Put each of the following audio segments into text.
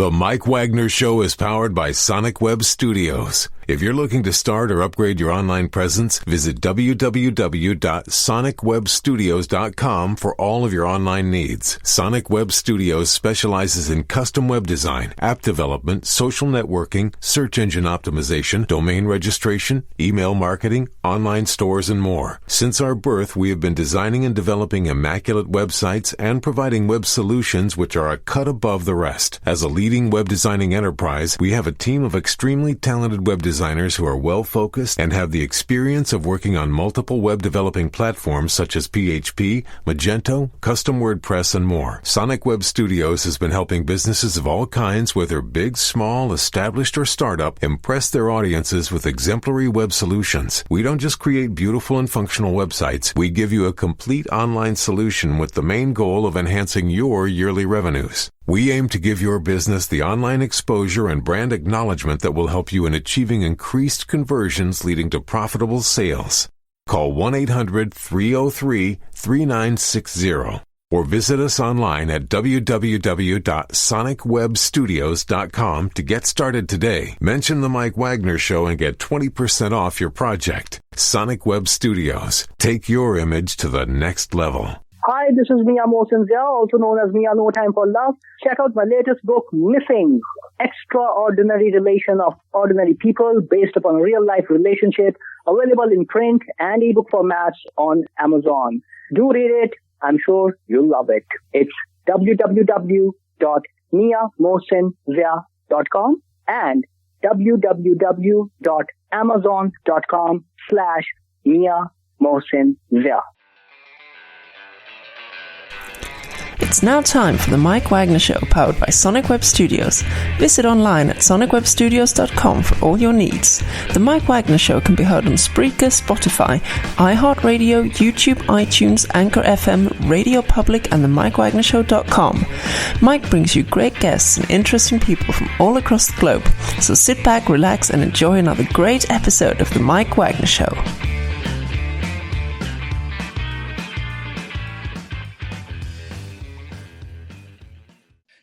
The Mike Wagner Show is powered by Sonic Web Studios. If you're looking to start or upgrade your online presence, visit www.sonicwebstudios.com for all of your online needs. Sonic Web Studios specializes in custom web design, app development, social networking, search engine optimization, domain registration, email marketing, online stores, and more. Since our birth, we have been designing and developing immaculate websites and providing web solutions which are a cut above the rest. As a leading web designing enterprise, we have a team of extremely talented web designers who are well-focused and have the experience of working on multiple web developing platforms such as PHP, Magento, Custom WordPress, and more. Sonic Web Studios has been helping businesses of all kinds, whether big, small, established, or startup, impress their audiences with exemplary web solutions. We don't just create beautiful and functional websites. We give you a complete online solution with the main goal of enhancing your yearly revenues. We aim to give your business the online exposure and brand acknowledgement that will help you in achieving increased conversions leading to profitable sales. Call 1-800-303-3960 or visit us online at www.sonicwebstudios.com to get started today. Mention the Mike Wagner Show and get 20% off your project. Sonic Web Studios. Take your image to the next level. Hi, this is Mia Mohsen Zia, also known as Mia No Time for Love. Check out my latest book, Missing, Extraordinary Relation of Ordinary People, based upon a real-life relationship, available in print and ebook formats on Amazon. Do read it. I'm sure you'll love it. It's www.miamohsenzia.com and www.amazon.com/Mia Mohsen Zia. It's now time for the Mike Wagner Show, powered by Sonic Web Studios. Visit online at sonicwebstudios.com for all your needs. The Mike Wagner Show can be heard on Spreaker, Spotify, iHeartRadio, YouTube, iTunes, Anchor FM, Radio Public, and the MikeWagnerShow.com. Mike brings you great guests and interesting people from all across the globe. So sit back, relax, and enjoy another great episode of the Mike Wagner Show.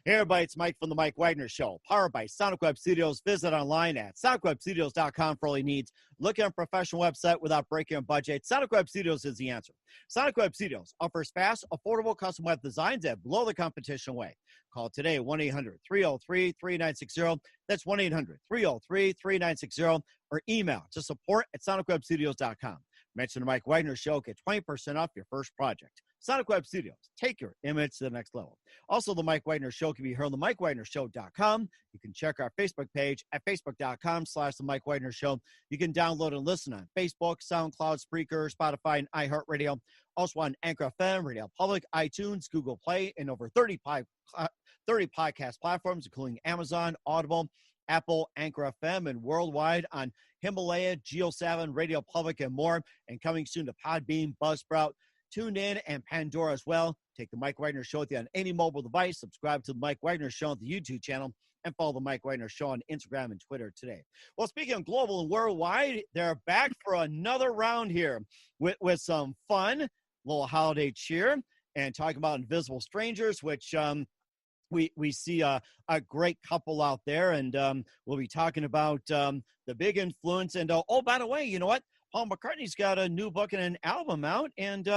Hey everybody, it's Mike from the Mike Wagner Show, powered by Sonic Web Studios. Visit online at sonicwebstudios.com for all your needs. Look at a professional website without breaking a budget. Sonic Web Studios is the answer. Sonic Web Studios offers fast, affordable custom web designs that blow the competition away. Call today 1-800-303-3960. That's 1-800-303-3960. Or email to support@sonicwebstudios.com. Mention the Mike Wagner Show, get 20% off your first project. Sonic Web Studios, take your image to the next level. Also, the Mike Wagner Show can be heard on the MikeWagnerShow.com. You can check our Facebook page at facebook.com/the Mike Wagner Show. You can download and listen on Facebook, SoundCloud, Spreaker, Spotify, and iHeartRadio. Also on Anchor FM, Radio Public, iTunes, Google Play, and over 30 podcast platforms, including Amazon, Audible, Apple, Anchor FM, and worldwide on Himalaya, Geo7, Radio Public, and more. And coming soon to Podbean, Buzzsprout, TuneIn, and Pandora as well. Take the Mike Wagner Show with you on any mobile device. Subscribe to the Mike Wagner Show on the YouTube channel, and follow the Mike Wagner Show on Instagram and Twitter today. Well, speaking of global and worldwide, they're back for another round here with some fun, little holiday cheer, and talking about Invisible Strangers, which we see a great couple out there, and we'll be talking about the big influence. And oh, by the way, you know what? Paul McCartney's got a new book and an album out, and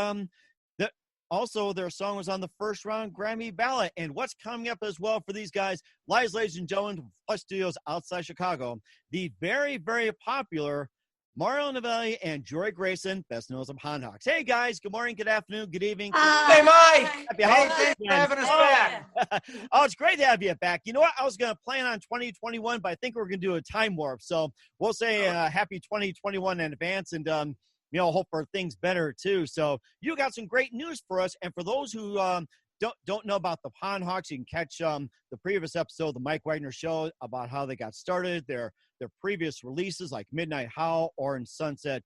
also their song was on the first round Grammy ballot. And what's coming up as well for these guys, ladies and gentlemen, Plus Studios outside Chicago, the very, very popular Mario Novelli and Jory Grayson, best known as the Pondhawks. Hey guys, good morning, good afternoon, good evening. Hey Mike! Happy holidays. Thanks for having us back. Oh, it's great to have you back. You know what? I was going to plan on 2021, but I think we're going to do a time warp. So we'll say happy 2021 in advance, and hope for things better too. So you got some great news for us, and for those who don't know about the Pondhawks, you can catch the previous episode of the Mike Wagner Show about how they got started, their previous releases like Midnight Howl, Orange Sunset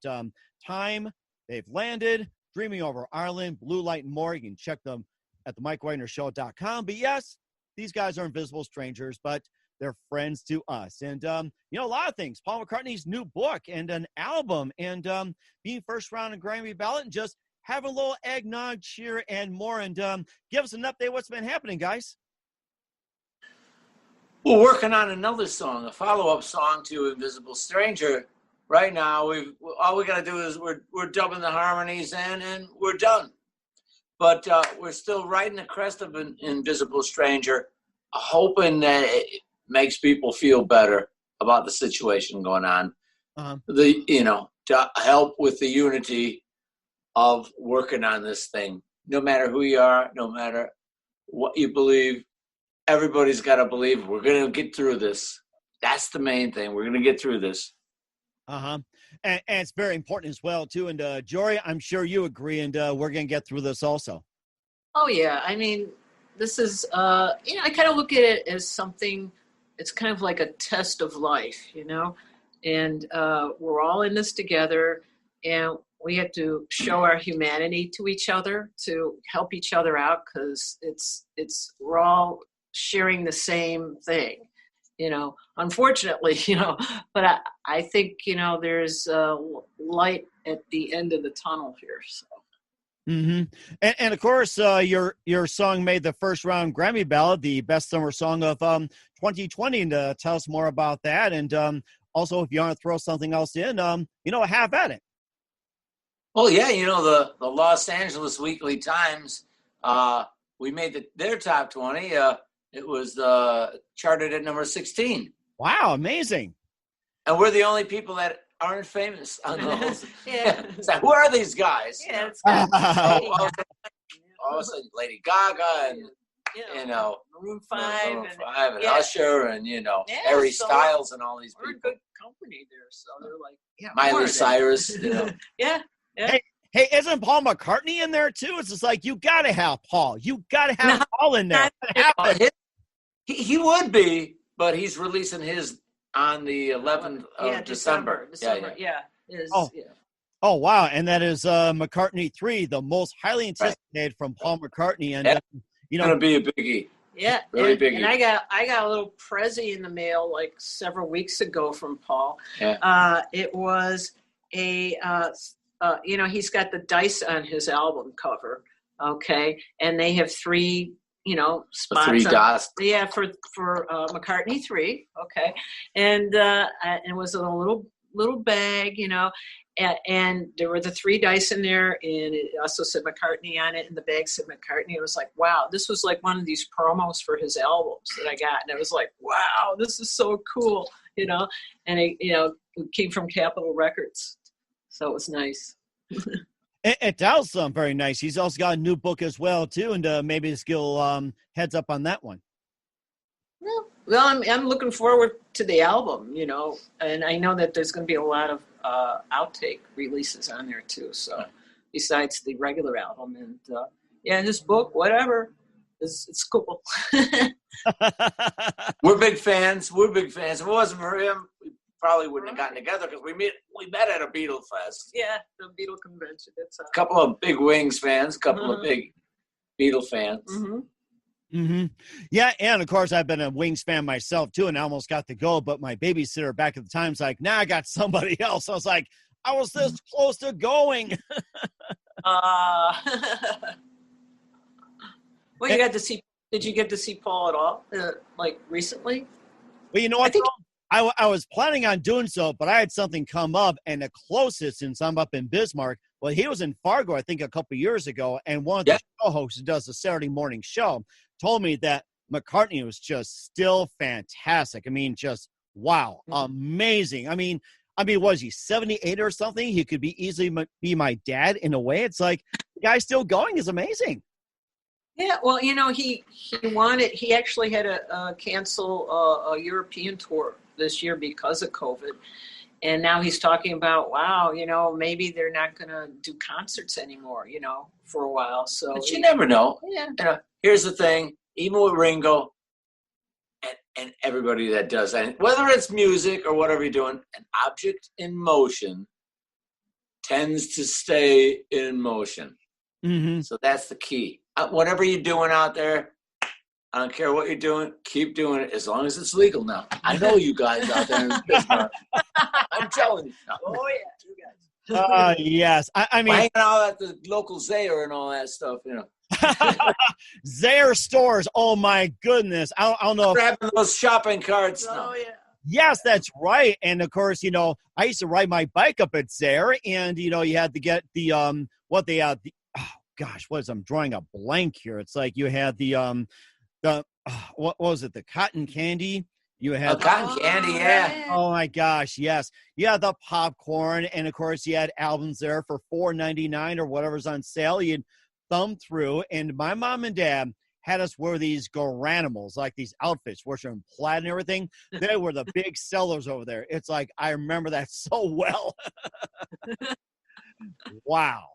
Time. They've landed, Dreaming Over Ireland, Blue Light, and more. You can check them at the MikeWagnerShow.com. But yes, these guys are invisible strangers, but they're friends to us. And, a lot of things. Paul McCartney's new book and an album, and being first round in Grammy ballot, and just have a little eggnog cheer and more. And give us an update what's been happening, guys. We're working on another song, a follow-up song to Invisible Stranger. Right now, all we got to do is we're dubbing the harmonies in, and we're done. But we're still riding the crest of an Invisible Stranger, hoping that it makes people feel better about the situation going on. Uh-huh. To help with the unity of working on this thing. No matter who you are, no matter what you believe, everybody's got to believe we're going to get through this. That's the main thing. We're going to get through this. Uh-huh. And it's very important as well, too. And Jory, I'm sure you agree, and we're going to get through this also. Oh, yeah. I mean, this is, I kind of look at it as something, it's kind of like a test of life, and we're all in this together, and we have to show our humanity to each other to help each other out, because we're all sharing the same thing, unfortunately, but I think, there's light at the end of the tunnel here. So. Mm-hmm. And of course, your song made the first round Grammy ballot, the best summer song of 2020. And tell us more about that. And also, if you want to throw something else in, have at it. Well, yeah, the Los Angeles Weekly Times, we made their top 20. It was charted at number 16. Wow, amazing. And we're the only people that aren't famous on those. Yeah. It's like, who are these guys? Yeah, it's kind of all of a sudden, Lady Gaga and, Maroon 5 and Usher and, Harry Styles and all these we're people. a good company there. So they're like, Miley Cyrus, Yeah. Hey, isn't Paul McCartney in there too? It's just like, you got to have Paul. You got to have Paul in there. He would be, but he's releasing his on the 11th of December. Yeah. Oh, wow. And that is McCartney 3, the most highly anticipated from Paul McCartney. And, it's going to be a biggie. Yeah. Really biggie. And I got a little Prezi in the mail like several weeks ago from Paul. Yeah. It was he's got the dice on his album cover. Okay. And they have 3, spots. 3 dots. Yeah, for McCartney 3. Okay. And it was in a little bag, and there were the 3 dice in there, and it also said McCartney on it, and the bag said McCartney. It was like, wow, this was like one of these promos for his albums that I got, and it was like, wow, this is so cool, and it came from Capitol Records, so it was nice. It does sound very nice. He's also got a new book as well, too, and maybe his skill heads up on that one. Well, I'm looking forward to the album, and I know that there's going to be a lot of outtake releases on there, too, so besides the regular album. And his book, whatever, it's cool. We're big fans. If it wasn't for him, we probably wouldn't have gotten together, because we met at a Beatle Fest. Yeah, the Beatle convention. It's a couple of big Wings fans, a couple of big Beatle fans. Mm-hmm. Mm-hmm. Yeah, and of course I've been a Wings fan myself too, and I almost got to go, but my babysitter back at the time's like, "Nah, I got somebody else." I was like, I was this close to going. Well, you got to see. Did you get to see Paul at all, like recently? Well, I think I was planning on doing so, but I had something come up, and the closest, since I'm up in Bismarck, well, he was in Fargo, I think, a couple years ago, and one of the show hosts who does the Saturday morning show told me that McCartney was just still fantastic. I mean, just wow, amazing. I mean, was he 78 or something? He could be easily be my dad in a way. It's like, the guy still going is amazing. Yeah, well, he actually had to cancel a European tour this year because of COVID. And now he's talking about, wow, maybe they're not going to do concerts anymore, for a while. So, but you never know. Yeah. Here's the thing, even with Ringo and everybody that does that, whether it's music or whatever you're doing, an object in motion tends to stay in motion. Mm-hmm. So that's the key. Whatever you're doing out there, I don't care what you're doing, keep doing it as long as it's legal now. I know you guys out there in Pittsburgh. I'm telling you. Oh, yeah, you guys. Yes. I mean, hanging out at the local Zaire and all that stuff, Zayre stores. Oh my goodness. I don't know. Grabbing those shopping carts. Oh, yeah. Yes, that's right. And of course, I used to ride my bike up at Zayre, and you had to get the what they had. Oh gosh, I'm drawing a blank here. It's like you had the what was it? The cotton candy. You had cotton candy, yeah. Oh my gosh, yes. You had the popcorn, and of course you had albums there for $4.99 or whatever's on sale. You'd thumb through, and my mom and dad had us wear these Garanimals, like these outfits, which are in plaid and everything. They were the big sellers over there. It's like I remember that so well. Wow.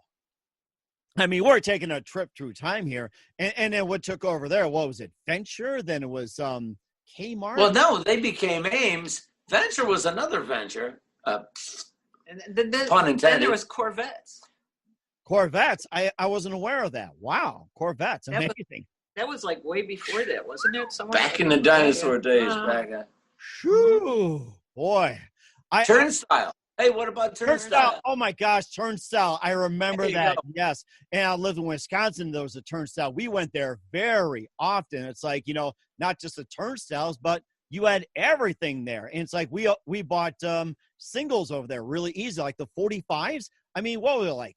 I mean, we're taking a trip through time here, and then what took over there? What was it? Venture? Then it was Kmart. Well, no, they became Ames. Venture was another venture. And then, Pun intended. Then there was Corvettes. Corvettes. I wasn't aware of that. Wow, Corvettes, amazing. That was like way before that, wasn't it? Somewhere back in the dinosaur days. Shoo, boy. Turnstile. Hey, what about Turnstile? Oh my gosh, Turnstile. I remember that. Go. Yes. And I lived in Wisconsin. There was a Turnstile. We went there very often. It's like, not just the turnstiles, but you had everything there. And it's like we bought singles over there really easy, like the 45s. I mean, what were they like?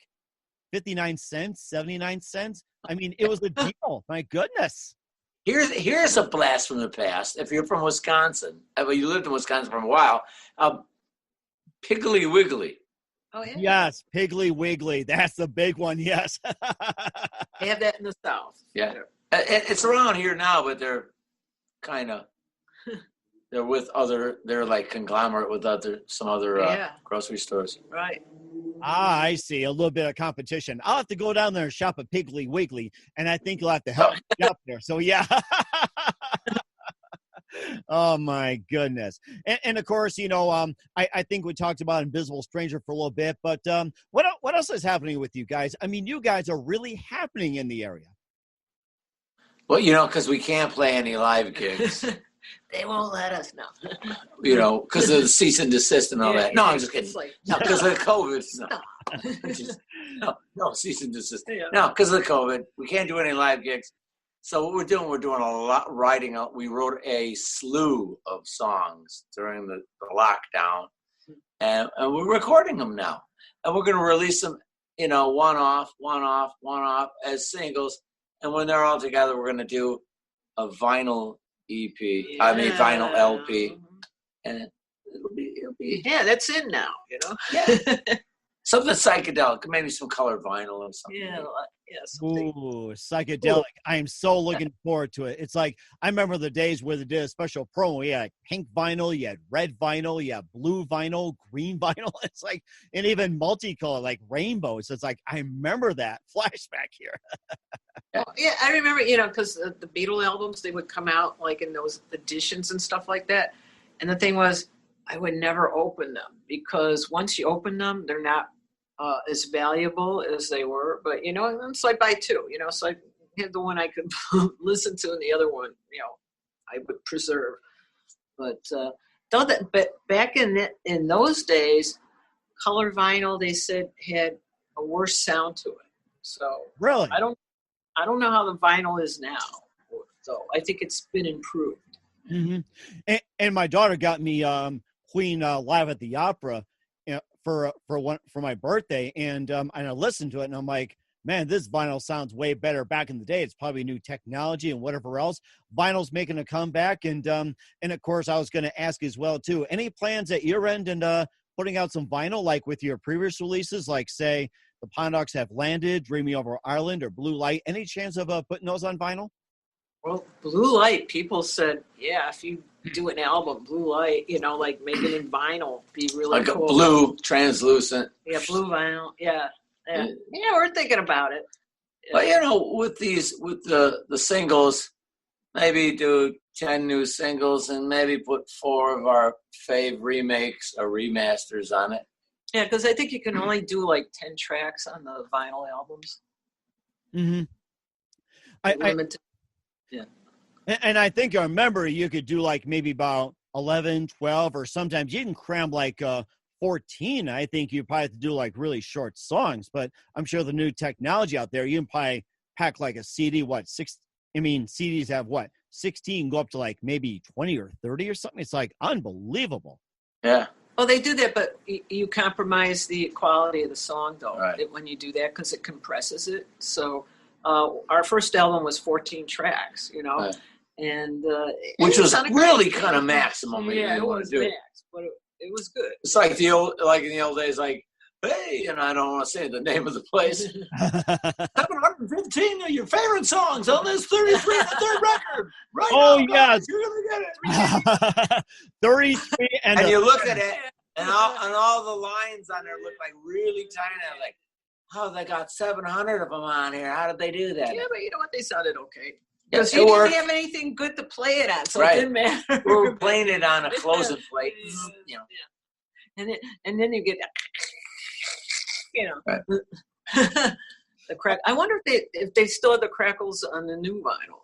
59 cents, 79 cents. I mean, it was a deal. My goodness. Here's a blast from the past. If you're from Wisconsin, you lived in Wisconsin for a while, Piggly Wiggly. Oh, yeah. Yes, Piggly Wiggly. That's the big one, yes. They have that in the South. Yeah. It's around here now, but they're kind of, they're like conglomerate with some other grocery stores. Right. I see. A little bit of competition. I'll have to go down there and shop at Piggly Wiggly, and I think you'll have to help me up there. So, yeah. Oh, my goodness. And of course, I think we talked about Invisible Stranger for a little bit, but what else is happening with you guys? I mean, you guys are really happening in the area. Well, because we can't play any live gigs. They won't let us know. Because of the cease and desist and all that. No, I'm just kidding. No, because of the COVID. No, cease and desist. Yeah. No, because of the COVID. We can't do any live gigs. So what we're doing a lot writing. We wrote a slew of songs during the lockdown, and we're recording them now. And we're going to release them, one off as singles. And when they're all together, we're going to do a vinyl EP. Yeah. I mean, vinyl LP. And it'll be. Yeah, that's in now, Yeah. Something psychedelic, maybe some colored vinyl or something. Yeah, ooh, psychedelic. Ooh. I am so looking forward to it. It's like, I remember the days where they did a special promo. You had pink vinyl, you had red vinyl, you had blue vinyl, green vinyl. It's like, and even multicolor, like rainbows. It's like, I remember that flashback here. Yeah, I remember, because the Beatle albums, they would come out like in those editions and stuff like that. And the thing was, I would never open them because once you open them, they're not as valuable as they were. But, so I buy two, so I had the one I could listen to and the other one, I would preserve. But back in those days, color vinyl, they said, had a worse sound to it. So really, I don't know how the vinyl is now. So I think it's been improved. Mm-hmm. And my daughter got me Queen Live at the Opera for my birthday, and I listened to it, and I'm like, man, this vinyl sounds way better. Back in the day, it's probably new technology and whatever else. Vinyl's making a comeback, and of course, I was going to ask as well too. Any plans at your end and putting out some vinyl like with your previous releases, like say the Pondhawks Have Landed, Dreaming Over Ireland, or Blue Light? Any chance of putting those on vinyl? Well, Blue Light, people said, yeah, if you do an album, Blue Light, like make it in vinyl, be really like cool. Like a blue, translucent. Yeah, blue vinyl. Yeah, we're thinking about it. But, with the singles, maybe do 10 new singles and maybe put 4 of our fave remakes or remasters on it. Yeah, because I think you can only do like 10 tracks on the vinyl albums. Mm-hmm. Yeah. And I think I remember you could do like maybe about 11, 12, or sometimes you can cram like 14. I think you probably have to do like really short songs, but I'm sure the new technology out there, you can probably pack like a CD, CDs have 16 go up to like maybe 20 or 30 or something. It's like unbelievable. Yeah. Well, they do that, but you compromise the quality of the song, though, Right. when you do that, because it compresses it. So our first album was 14 tracks, Right. and Which was sounded really great. kind of maximum. Yeah, it want was to do. max, but it was good. It's like in the old days, like, hey, and I don't want to say the name of the place. 715 of your favorite songs on this 33 the third record. Right Oh, now, yeah. guys, you're gonna get it. 33 And you look at it, and all the lines on there look like really tiny. I'm like, oh, they got 700 of them on here. How did they do that? Yeah, but you know what? They sounded okay. Yes, Because you it didn't worked. have anything good to play it on, so Right. it didn't matter. We were playing it on a closing plate. You know. And then you get, Right. the crack. I wonder if they still have the crackles on the new vinyl.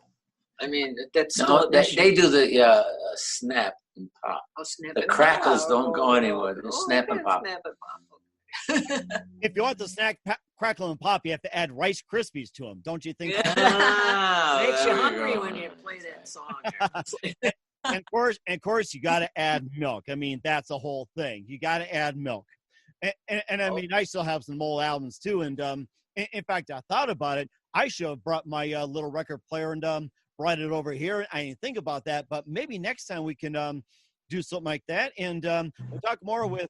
I mean, that's still No, an they issue. do the snap and pop. Oh, snap The and crackles pop. don't go anywhere. They Oh, snap okay, and pop. Snap and pop. If you want the snack, crackle, and pop, you have to add Rice Krispies to them. Don't you think? Yeah. Ah, Makes you there we hungry go. when you play that song. And of course, you got to add milk. I mean, that's the whole thing. You got to add milk. And I mean, I still have some old albums too. And in fact, I thought about it. I should have brought my little record player and brought it over here. I didn't think about that, but maybe next time we can do something like that. And we'll talk more with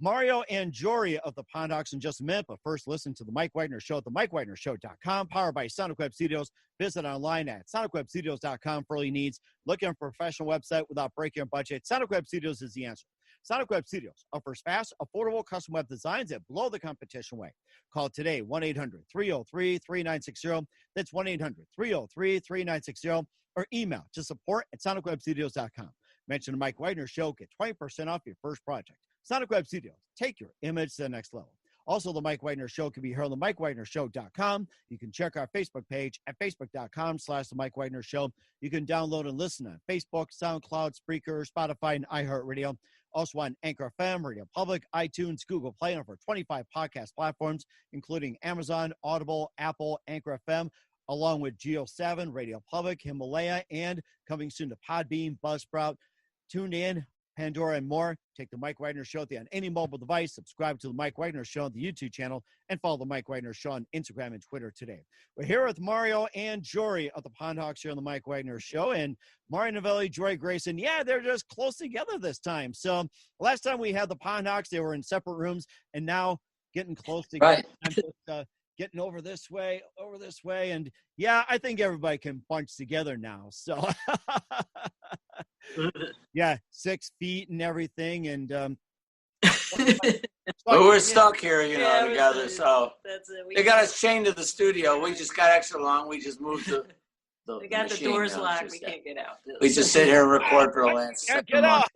Mario and Jory of the Pondhawks in just a minute. But first, listen to the Mike Wagner Show at themikewagnershow.com, powered by Sonic Web Studios. Visit online at sonicwebstudios.com for all your needs. Looking for a professional website without breaking your budget? Sonic Web Studios is the answer. Sonic Web Studios offers fast, affordable custom web designs that blow the competition away. Call today, 1-800-303-3960. That's 1-800-303-3960. Or email to support@sonicwebstudios.com. Mention the Mike Wagner Show. Get 20% off your first project. Sonic Web Studios. Take your image to the next level. Also, the Mike Wagner Show can be heard on the MikeWagnerShow.com. You can check our Facebook page at Facebook.com/The Mike Wagner Show. You can download and listen on Facebook, SoundCloud, Spreaker, Spotify, and iHeartRadio. Also on Anchor FM, Radio Public, iTunes, Google Play, and over 25 podcast platforms, including Amazon, Audible, Apple, Anchor FM, along with Geo7, Radio Public, Himalaya, and coming soon to Podbean, Buzzsprout, TuneIn, Pandora, and more. Take the Mike Wagner Show on any mobile device. Subscribe to the Mike Wagner Show on the YouTube channel, and follow the Mike Wagner Show on Instagram and Twitter today. We're here with Mario and Jory of the Pondhawks here on the Mike Wagner Show. And Mario Novelli, Jory Grayson, yeah, they're just close together this time. So last time we had the Pondhawks, they were in separate rooms, and now getting close together. Right. I'm just, getting over this way. And yeah, I think everybody can bunch together now. So yeah, 6 feet and everything. And But we're stuck here, Yeah, together. So that's it. they got us chained to the studio. We just got extra long. We just moved the We got the machine doors down. locked. We can't get out. We just sit here and record for the last can't 7 get out.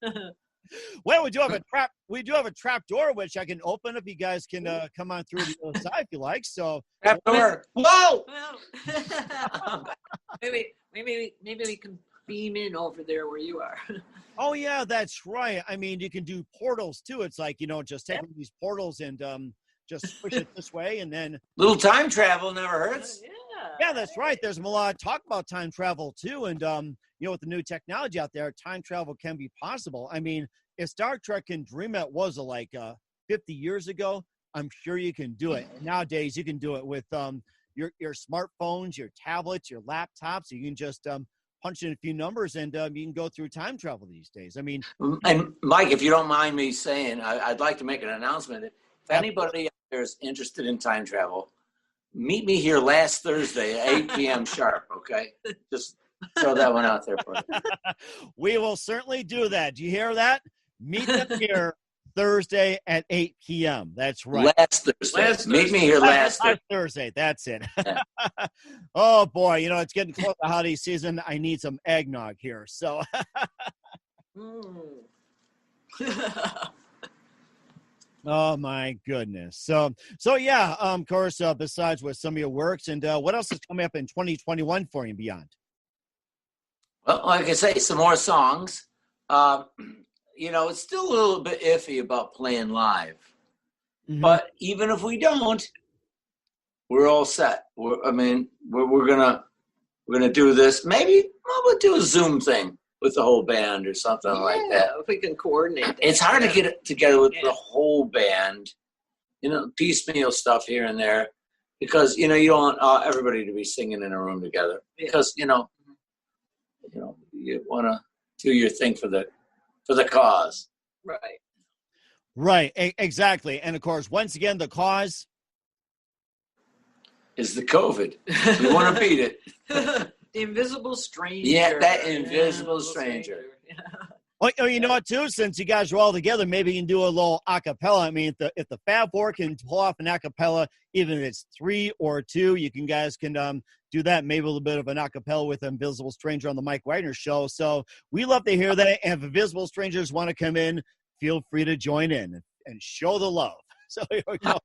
months. Well, we do have a trap. We do have a trap door which I can open if you guys can come on through the other side if you like. So Trap door. Whoa! Well, maybe we can beam in over there where you are. oh yeah, that's right. I mean, you can do portals too. It's like just taking these portals and just push it this way and then. Little time travel never hurts. Yeah, that's right. There's a lot of talk about time travel too, and with the new technology out there, time travel can be possible. I mean, if Star Trek can dream it was like 50 years ago, I'm sure you can do it. Nowadays, you can do it with your smartphones, your tablets, your laptops. You can just punch in a few numbers and you can go through time travel these days. I mean, And Mike, if you don't mind me saying, I'd like to make an announcement. If anybody out there is interested in time travel, meet me here last Thursday at 8 p.m. sharp, okay? Just throw that one out there for you. we will certainly do that. Do you hear that? Meet them here Thursday at 8 p.m. That's right. Last Thursday. Meet me here last Thursday. Thursday. That's it. Yeah. Oh, boy. It's getting close to holiday season. I need some eggnog here. So. Oh, my goodness. So yeah, of course, besides with some of your works, and what else is coming up in 2021 for you and beyond? Well, like I say, some more songs. It's still a little bit iffy about playing live. Mhm. But even if we don't, we're all set. We're gonna do this. Maybe we'll do a Zoom thing with the whole band or something like that. If we can coordinate that. It's hard to get it together with the whole band, piecemeal stuff here and there, because you don't want everybody to be singing in a room together. Because you want to do your thing for the cause. Right, exactly. And of course, once again, the cause is the COVID. We want to beat it. The invisible stranger. Yeah, that invisible stranger. Oh, you know what, too? Since you guys are all together, maybe you can do a little a cappella. I mean, if the Fab Four can pull off an a cappella, even if it's 3 or 2, you guys can do that. Maybe a little bit of an a cappella with Invisible Stranger on the Mike Wagner Show. So we love to hear that. And if Invisible Strangers want to come in, feel free to join in and show the love. So here we go.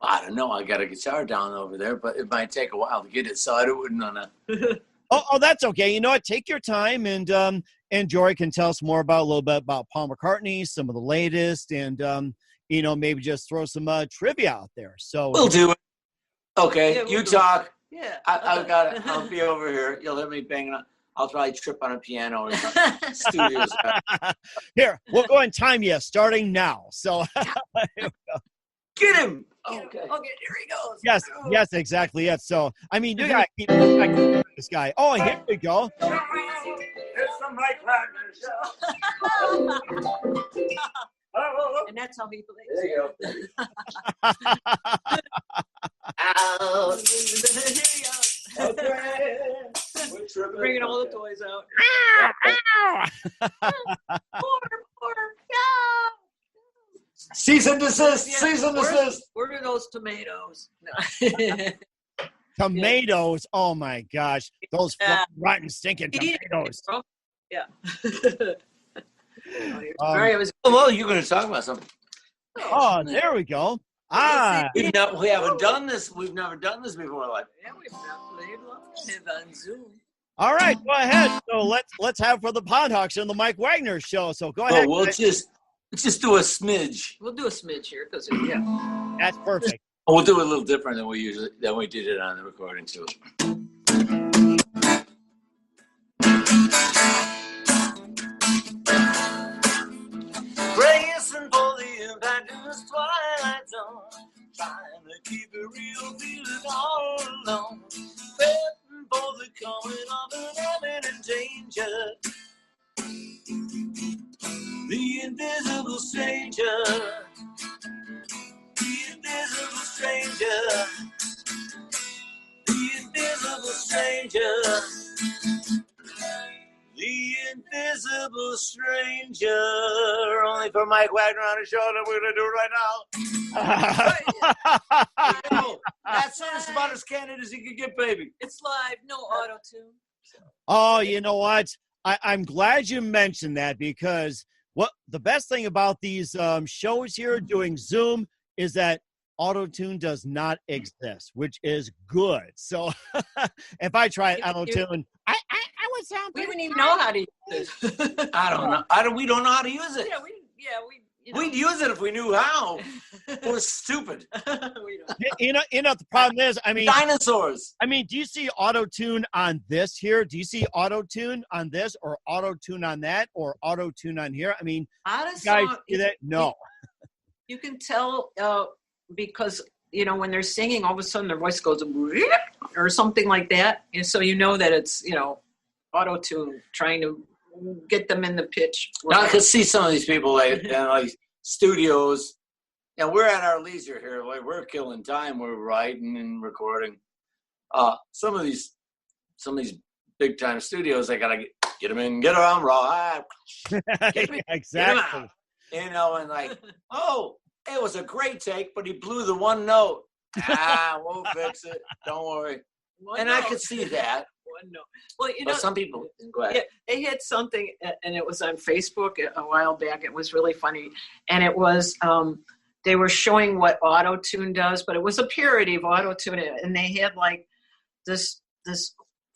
I don't know. I got a guitar down over there, but it might take a while to get it, so I wouldn't want to. Oh, that's okay. You know what? Take your time, and Jory can tell us more about a little bit about Paul McCartney, some of the latest, and maybe just throw some trivia out there. So we'll do it. Okay, yeah, you talk. Yeah, I've got it. I'll be over here. You'll hear me banging on. I'll probably trip on a piano or something. Studios. Here, we'll go and time you starting now. So get him. Okay, here he goes. Yes, exactly. Yes. So, I mean, you got to keep this guy. Oh, here we go. It's the Mike Wagner Show. And that's how he plays. There you go. Out. Okay. Bringing all the toys out. More. Cease and desist. Cease and desist. Where are those tomatoes? Tomatoes. Oh my gosh, those rotten, stinking tomatoes. Yeah. Well, you're going to talk about something. Oh, there we go. We haven't done this. We've never done this before. We've not played live on Zoom. All right, go ahead. So let's have for the Pondhawks and the Mike Wagner Show. So go ahead. We'll just do a smidge. We'll do a smidge here because that's perfect. We'll do it a little different than we did it on the recording too. Bracing for the impact of this twilight zone, trying to keep it real, feeling all alone, waiting for the coming of an imminent danger. The invisible stranger, the invisible stranger, the invisible stranger, the invisible stranger. Only for Mike Wagner on the show that we're going to do right now. That's about as candid as he could get, baby. it's live, no auto-tune. Oh, you know what? I'm glad you mentioned that, because what the best thing about these shows here doing Zoom is that auto-tune does not exist, which is good. So if I try auto-tune, I would sound. We wouldn't even know how to use it. I don't know. We don't know how to use it. We'd use it if we knew how. We're stupid. We don't. The problem is, I mean, dinosaurs. I mean, do you see auto-tune on this here? Do you see auto-tune on this, or auto-tune on that, or auto-tune on here? I mean, guys see that? No. You can tell because, when they're singing, all of a sudden their voice goes or something like that. And so that it's, auto-tune trying to get them in the pitch. Now I could see some of these people like studios, and we're at our leisure here. Like, we're killing time. We're writing and recording. Some of these big time studios, they gotta get them in, get around raw. Exactly. And like, oh, it was a great take, but he blew the one note. We'll fix it. Don't worry. I could see that. No. Well, but some people go ahead. Yeah, they had something, and it was on Facebook a while back. It was really funny, and it was they were showing what auto-tune does, but it was a parody of auto-tune, and they had like this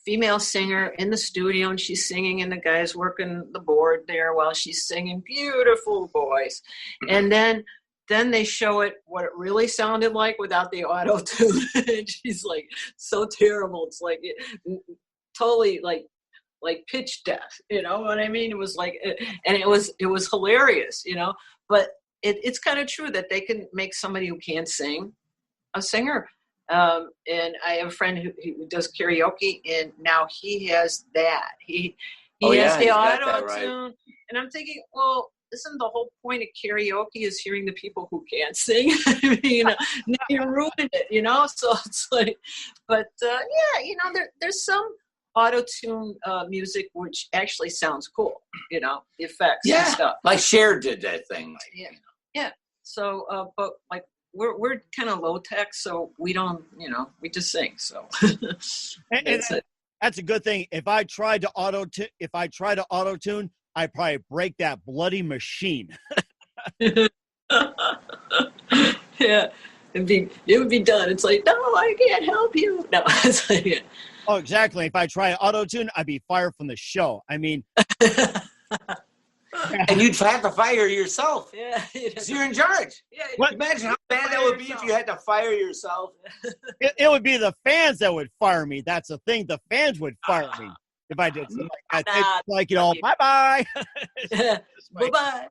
female singer in the studio, and she's singing, and the guy's working the board there while she's singing, beautiful voice, and then then they show it what it really sounded like without the auto tune. And she's like, so terrible. It's like totally like pitch deaf. You know what I mean? It was like, and it was hilarious. You know, but it's kind of true that they can make somebody who can't sing a singer. And I have a friend who does karaoke, and now he has that. He has the auto tune, and I'm thinking, well, isn't the whole point of karaoke is hearing the people who can't sing? I mean, now you're ruining it, you know. So it's like, but yeah, you know, there's some auto tune music which actually sounds cool, you know, the effects and stuff. Like Cher did that thing. Yeah. So, but like. We're kind of low tech, so we don't, you know, we just sing. So that's a good thing. If I tried to auto tune, I'd probably break that bloody machine. Yeah, it would be done. It's like, no, I can't help you. No, it's like, Oh, exactly. If I try auto tune, I'd be fired from the show. I mean. And you'd have to fire yourself. Yeah. Because you're in charge. Yeah. Imagine how bad that would be if you had to fire yourself. It would be the fans that would fire me. That's the thing. The fans would fire me if I did something like that. Like, you know, bye-bye. Bye-bye.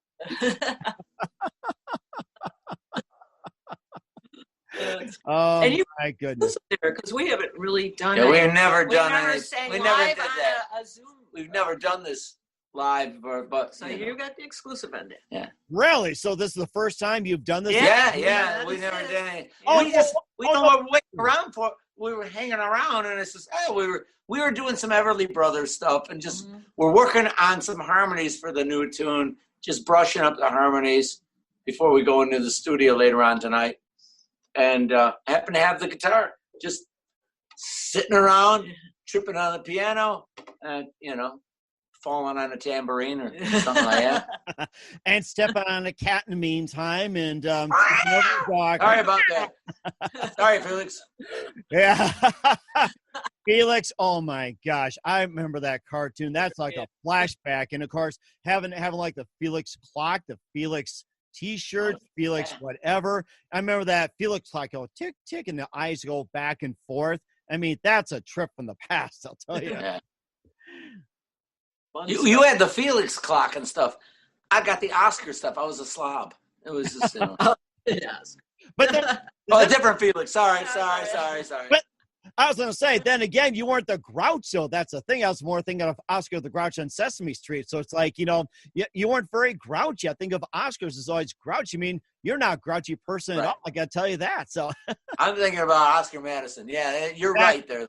Oh, my goodness. Because we haven't really done it. We've never done anything. We never did that. A Zoom. We've never done this live, but so you got the exclusive ending. Yeah. Really? So this is the first time you've done this? Yeah. We never did anything. We know what we're waiting around for. We were hanging around, and it's just we were doing some Everly Brothers stuff, and just we're working on some harmonies for the new tune, just brushing up the harmonies before we go into the studio later on tonight. And happen to have the guitar just sitting around, tripping on the piano, and you know, falling on a tambourine or something like that. And stepping on a cat in the meantime. And sorry about that. Sorry, Felix. Yeah. Felix, oh my gosh. I remember that cartoon. That's like a flashback. And of course, having like the Felix clock, the Felix T-shirt, Felix whatever. I remember that Felix clock go tick, tick, and the eyes go back and forth. I mean, that's a trip from the past, I'll tell you. Yeah. You had the Felix clock and stuff. I got the Oscar stuff. I was a slob. It was just, you know. Yes. But a different Felix. Sorry. But I was going to say, then again, you weren't the Groucho. That's the thing. I was more thinking of Oscar the Grouch on Sesame Street. So it's like, you know, you weren't very grouchy. I think of Oscars as always grouchy. I mean, you're not a grouchy person at all. I got to tell you that. So I'm thinking about Oscar Madison. Yeah, you're right there.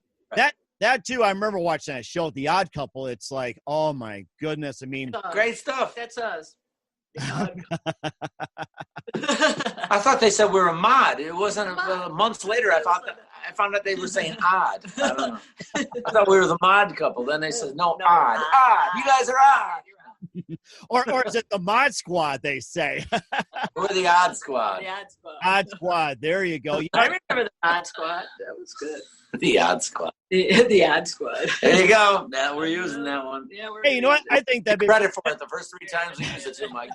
That too, I remember watching that show, The Odd Couple. It's like, oh my goodness. I mean, great stuff. That's us. I thought they said we were a mod. It wasn't months later. I found out they were saying odd. I don't know. I thought we were the mod couple. Then they said no odd. Odd. You guys are odd. or is it the Mod Squad? They say we're the Odd Squad. The Odd Squad. Odd Squad. There you go. I remember the Odd Squad. That was good. The Odd Squad. The Odd Squad. There you go. Now we're using that one. Yeah, hey, you know what? I think that'd be credit for it. The first 3 times we use it too, Mike.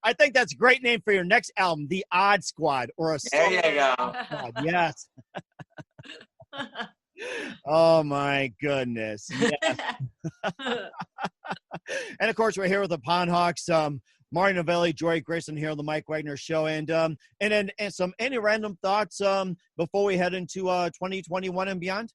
I think that's a great name for your next album, The Odd Squad, or a there you go. Squad. Yes. Oh my goodness. Yes. And of course, we're here with the Pondhawks. Marty Novelli, Joy Grayson here on the Mike Wagner Show, and any random thoughts before we head into 2021 and beyond.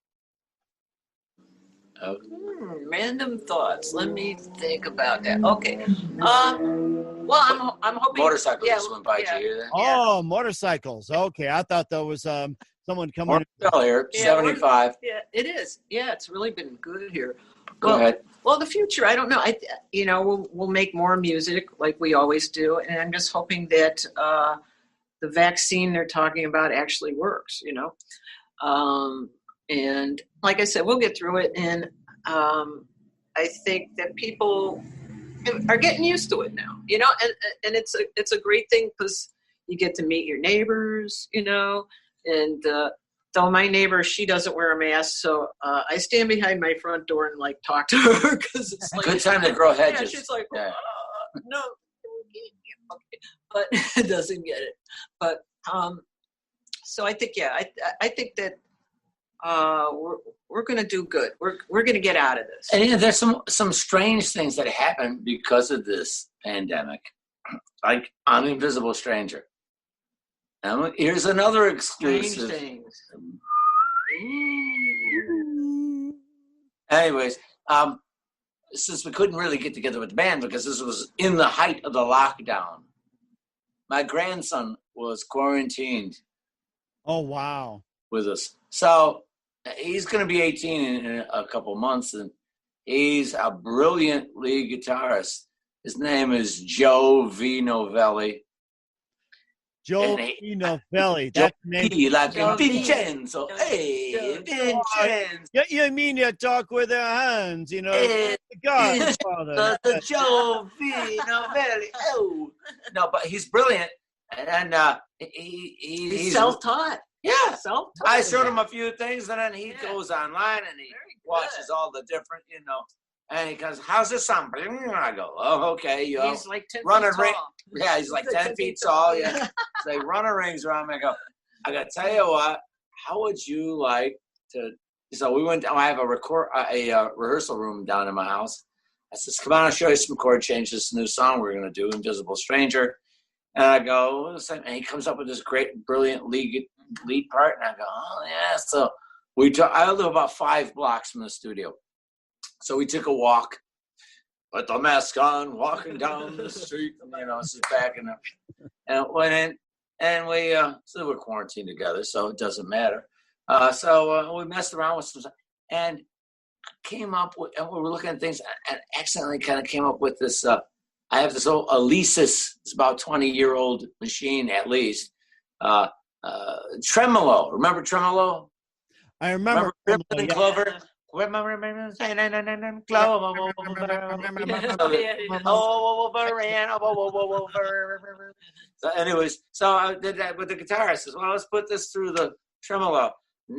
Random thoughts. Let me think about that. Okay. Well, I'm hoping motorcycles just went by. Did you hear that? Oh, motorcycles. Okay, I thought that was someone coming. Still here, 75. Yeah, it is. Yeah, it's really been good here. Go ahead. Well, the future, I don't know. We'll make more music like we always do, and I'm just hoping that the vaccine they're talking about actually works. You know, and like I said, we'll get through it, and I think that people are getting used to it now. You know, and it's a great thing because you get to meet your neighbors. You know, and though my neighbor, she doesn't wear a mask, so I stand behind my front door and like talk to her because it's like good time to grow hedges. Yeah, she's like, no, but doesn't get it. But so I think, I think that we're going to do good. We're going to get out of this. And there's some strange things that happen because of this pandemic, like on Invisible Stranger. And here's another exclusive. Strange things. Anyways, since we couldn't really get together with the band because this was in the height of the lockdown, my grandson was quarantined. Oh, wow. With us. So he's going to be 18 in a couple months, and he's a brilliant lead guitarist. His name is Joe V. Novelli. Joe V. Novelli. That's the name. Like Vincenzo. Hey, Vincenzo. You mean you talk with their hands, you know? The Godfather. Joe V. Novelli. Oh. No, but he's brilliant. And he's self-taught. Yeah. Self-taught. I showed him a few things, and then he goes online and he watches all the different, and he goes, "How's this sound?" And I go, "Oh, okay." He's like 10 running feet tall. Yeah, he's like 10 feet tall. Yeah. So they running rings around me. I got to tell you what, how would you like to? So we went, I have a rehearsal room down in my house. I says, "Come on, I'll show you some chord changes, this new song we're going to do, Invisible Stranger." And I go, and he comes up with this great, brilliant lead part. And I go, "Oh, yeah." So I live about 5 blocks from the studio. So we took a walk, put the mask on, walking down the street. This is back and went in. And we still were quarantined together, so it doesn't matter. So we messed around with some stuff. And came up with, and we were looking at things, and accidentally kind of came up with this. I have this old Alesis, it's about 20-year-old machine at least. Tremolo, remember tremolo? I remember Ribbon and Clover. So anyways, so I did that with the guitar. I says, "Well, let's put this through the tremolo." He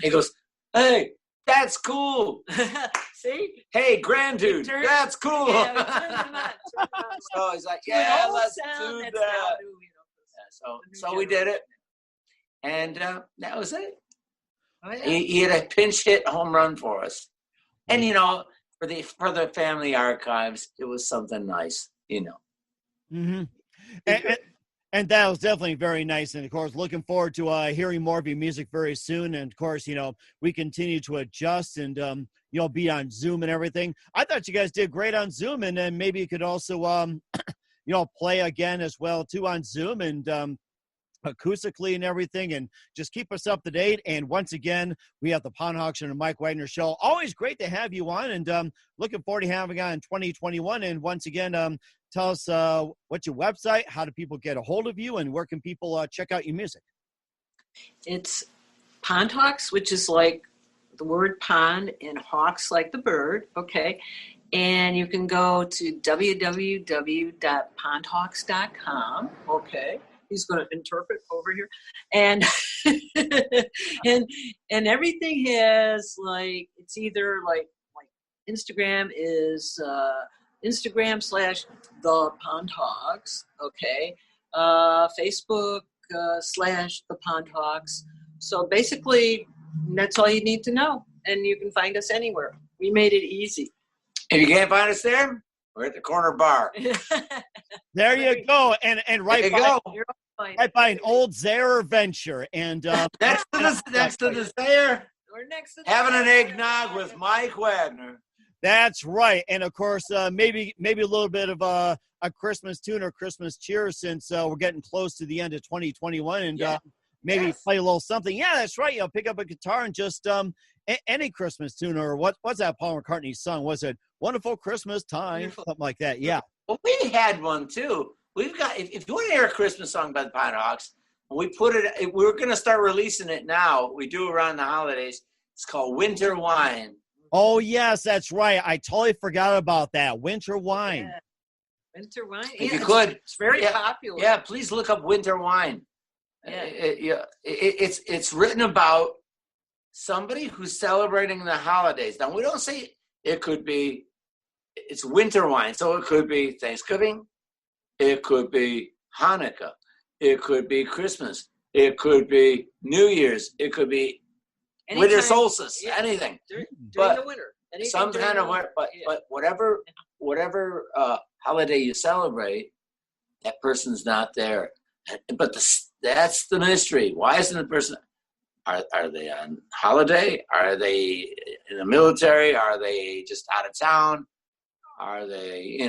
goes, "Hey, that's cool." See? "Hey, grand dude, that's cool." Yeah, so he's like, "Yeah, let's do that." So we did it, and that was it. Oh, yeah. He had a pinch hit home run for us, and for the family archives, it was something nice, Mm-hmm. And that was definitely very nice. And of course, looking forward to hearing more of your music very soon. And of course, we continue to adjust and be on Zoom and everything. I thought you guys did great on Zoom, and then maybe you could also play again as well too on Zoom and acoustically and everything, and just keep us up to date. And once again, we have the Pondhawks and the Mike Wagner Show. Always great to have you on, and looking forward to having you on in 2021. And once again, tell us what's your website, how do people get a hold of you, and where can people check out your music? It's Pondhawks, which is like the word pond, and hawks like the bird, okay? And you can go to www.pondhawks.com, okay? He's going to interpret over here. And and everything has, like, it's either like Instagram is Instagram/the Pondhawks, okay? Facebook /the Pondhawks. So basically, that's all you need to know. And you can find us anywhere. We made it easy. If you can't find us there, we're at the corner bar. There you go. And right by an old Zaire Venture. And next to the Zaire. We're next to having an eggnog with Mike Wagner. That's right. And of course, maybe a little bit of a Christmas tune or Christmas cheer, since we're getting close to the end of 2021, and maybe play a little something. Yeah, that's right. Pick up a guitar and just any Christmas tune, or what's that Paul McCartney song? Was it Wonderful Christmas Time? Wonderful. Something like that. Yeah. Well, we had one too. We've got, if you want to hear a Christmas song by the Pondhawks, we put it, we're going to start releasing it now. We do around the holidays. It's called Winter Wine. Oh, yes, that's right. I totally forgot about that. Winter Wine. Yeah. Winter Wine. If you could. It's very popular. Yeah, please look up Winter Wine. Yeah. It's written about somebody who's celebrating the holidays. Now, we don't say it could be, it's winter wine, so it could be Thanksgiving, it could be Hanukkah, it could be Christmas, it could be New Year's, it could be winter solstice, anything. During But the winter. Anything some during kind the of, winter. but whatever holiday you celebrate, that person's not there. But that's the mystery. Why isn't the person? Are they on holiday? Are they in the military? Are they just out of town? Are they,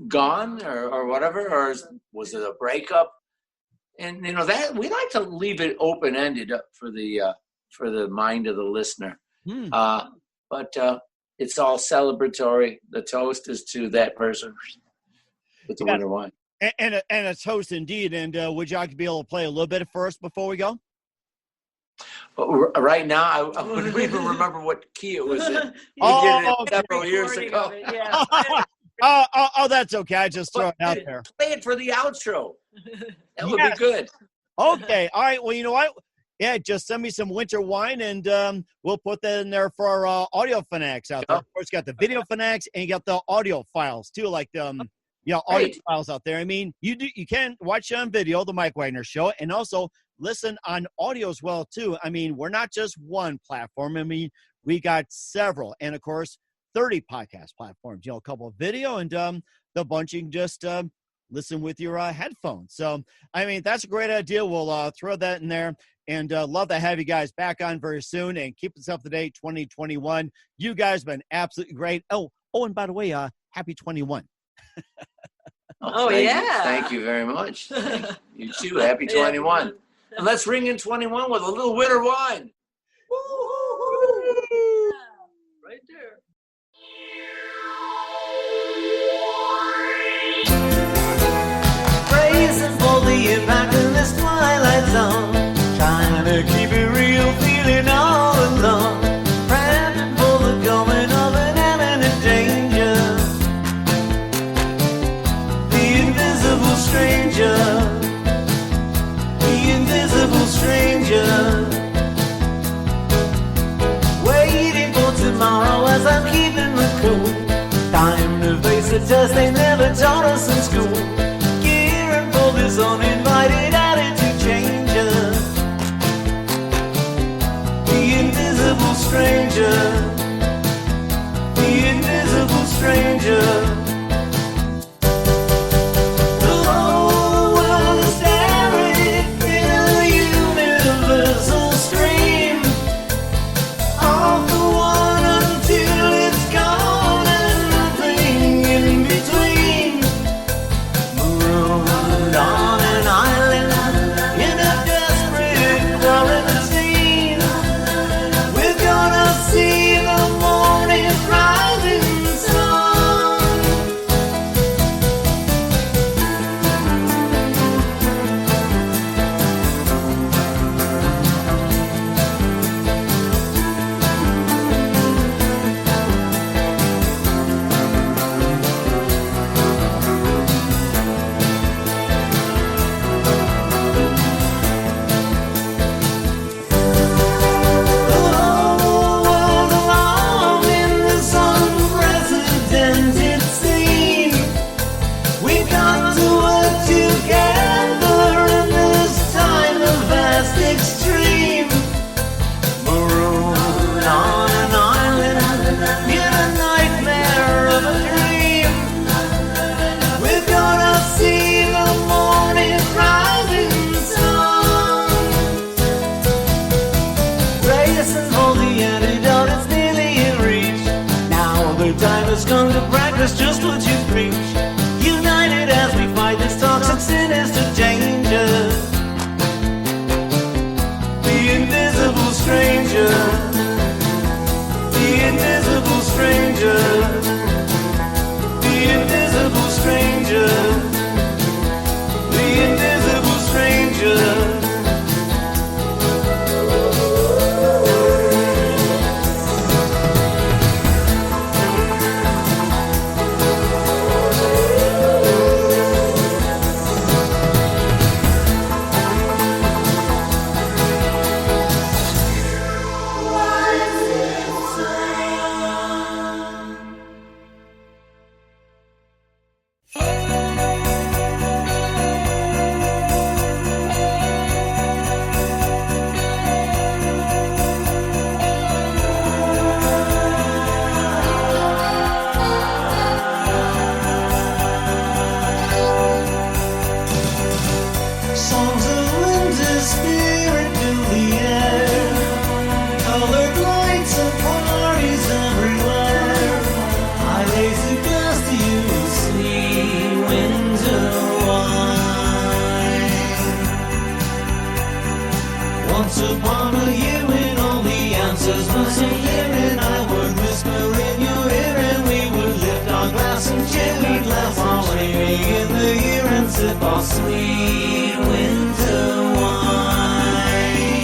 gone or whatever? Or was it a breakup? And that we like to leave it open ended up for the mind of the listener. But it's all celebratory. The toast is to that person with the winter wine. And a toast indeed. And would you like to be able to play a little bit for us before we go? But right now, I wouldn't even remember what key it was in. We did it several years ago. That's okay. I just throw it out there. Play it for the outro. That would be good. Okay. All right. Well, you know what? Yeah, just send me some winter wine, and we'll put that in there for our audio fanatics out there. Of course, you got the video fanatics, and you got the audio files too, like audio files out there. I mean, you can watch it on video, the Mike Wagner Show, and also listen on audio as well too. I mean, we're not just one platform. I mean, we got several, and of course, 30 podcast platforms. A couple of video, and the bunch you can just listen with your headphones. So, I mean, that's a great idea. We'll throw that in there. And love to have you guys back on very soon and keep us up to date 2021. You guys have been absolutely great. Oh, and by the way, happy 21. Thank you very much. You too. Happy 21. And let's ring in 21 with a little winter wine. Woo-hoo-hoo. Right there. Praising for the impact in this twilight zone. Trying to keep it real, feeling all alone. Praying for the coming of an imminent danger. The invisible stranger. The invisible stranger. Waiting for tomorrow as I'm keeping the cool. Time to face the test they never taught us in school. Gearing for this uninvited attitude changer. The invisible stranger, the invisible stranger. The whole world is staring in a universal stream. All for one until it's gone and nothing in between. Marooned on an island in a desperate quarantine. See the morning rising sun. Time has come to practice just what you preach. United as we fight this toxic sinister danger. Once upon a year when all the answers were so clear, and I would whisper in your ear, and we would lift our glass and cheer. We'd laugh while waving in the year and sip our sweet winter wine.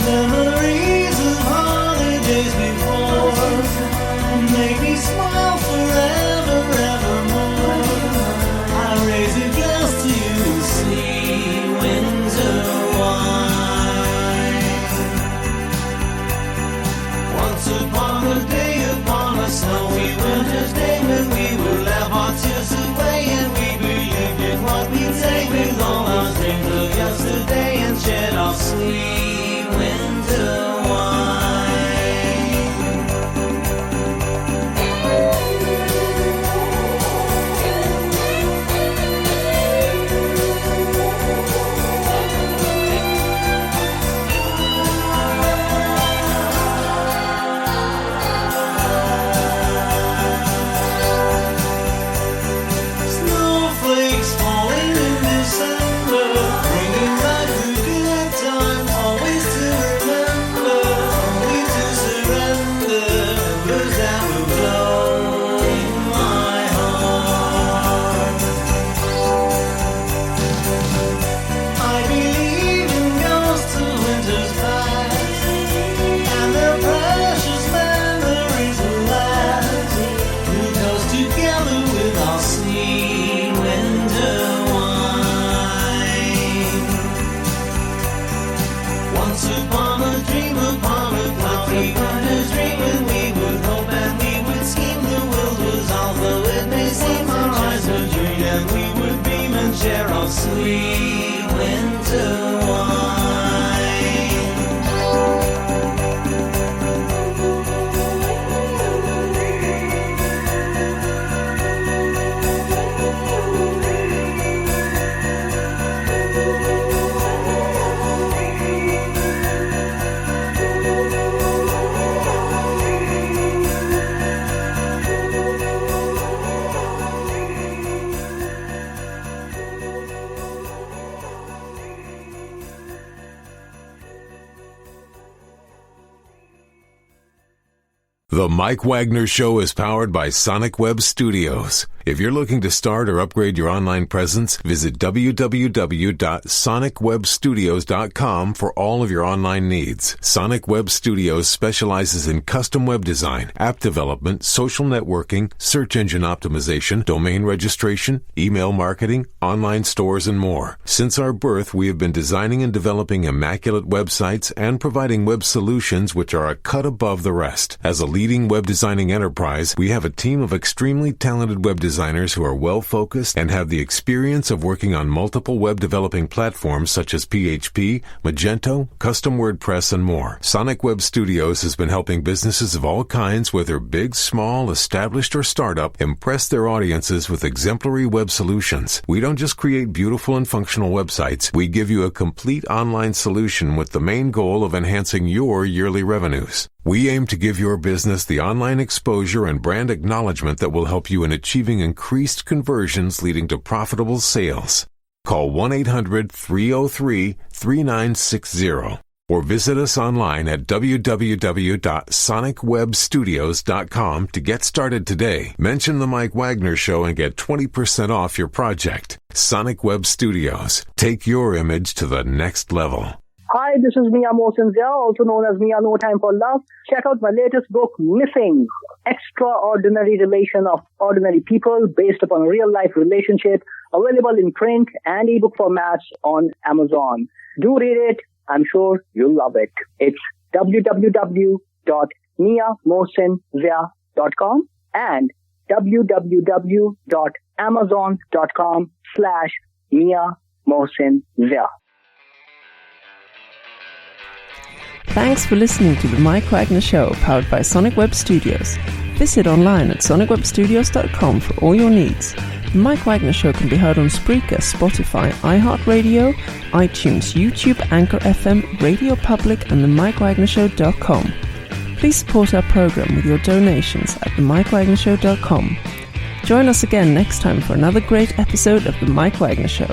Memories of holidays before make me smile forever, evermore. I raise a glass to you, sweet winter wine. Once upon a day, upon a snowy winter's day, when we would laugh our tears away, and we believed in what we'd say with all our dreams of yesterday, and shared our sweet winter wine. Snowflakes falling in December, bringing back the good times, always to remember, only to surrender, embers that will glow in my heart. I believe in ghosts of winter's past, and their precious memories will last. We'll toast together with our sweet winter wine. Once upon a dream, upon a cloudy winter's dream, when we would hope and we would scheme, the world was ours, though it may seem our eyes were dreamed, and we would beam and share our sweet winter wine. The Mike Wagner Show is powered by Sonic Web Studios. If you're looking to start or upgrade your online presence, visit www.sonicwebstudios.com for all of your online needs. Sonic Web Studios specializes in custom web design, app development, social networking, search engine optimization, domain registration, email marketing, online stores, and more. Since our birth, we have been designing and developing immaculate websites and providing web solutions which are a cut above the rest. As a leading web designing enterprise, we have a team of extremely talented web designers who are well-focused and have the experience of working on multiple web developing platforms such as PHP, Magento, Custom WordPress, and more. Sonic Web Studios has been helping businesses of all kinds, whether big, small, established, or startup, impress their audiences with exemplary web solutions. We don't just create beautiful and functional websites. We give you a complete online solution with the main goal of enhancing your yearly revenues. We aim to give your business the online exposure and brand acknowledgement that will help you in achieving increased conversions leading to profitable sales. Call 1-800-303-3960 or visit us online at www.sonicwebstudios.com to get started today. Mention the Mike Wagner Show and get 20% off your project. Sonic Web Studios. Take your image to the next level. Hi, this is Mia Mosinzia, also known as Mia No Time for Love. Check out my latest book, Missing, Extraordinary Relation of Ordinary People based upon real-life relationship, available in print and ebook formats on Amazon. Do read it. I'm sure you'll love it. It's www.miamosinzia.com and www.amazon.com/miamosinzia. Thanks for listening to The Mike Wagner Show, powered by Sonic Web Studios. Visit online at sonicwebstudios.com for all your needs. The Mike Wagner Show can be heard on Spreaker, Spotify, iHeartRadio, iTunes, YouTube, Anchor FM, Radio Public, and themikewagnershow.com. Please support our program with your donations at themikewagnershow.com. Join us again next time for another great episode of The Mike Wagner Show.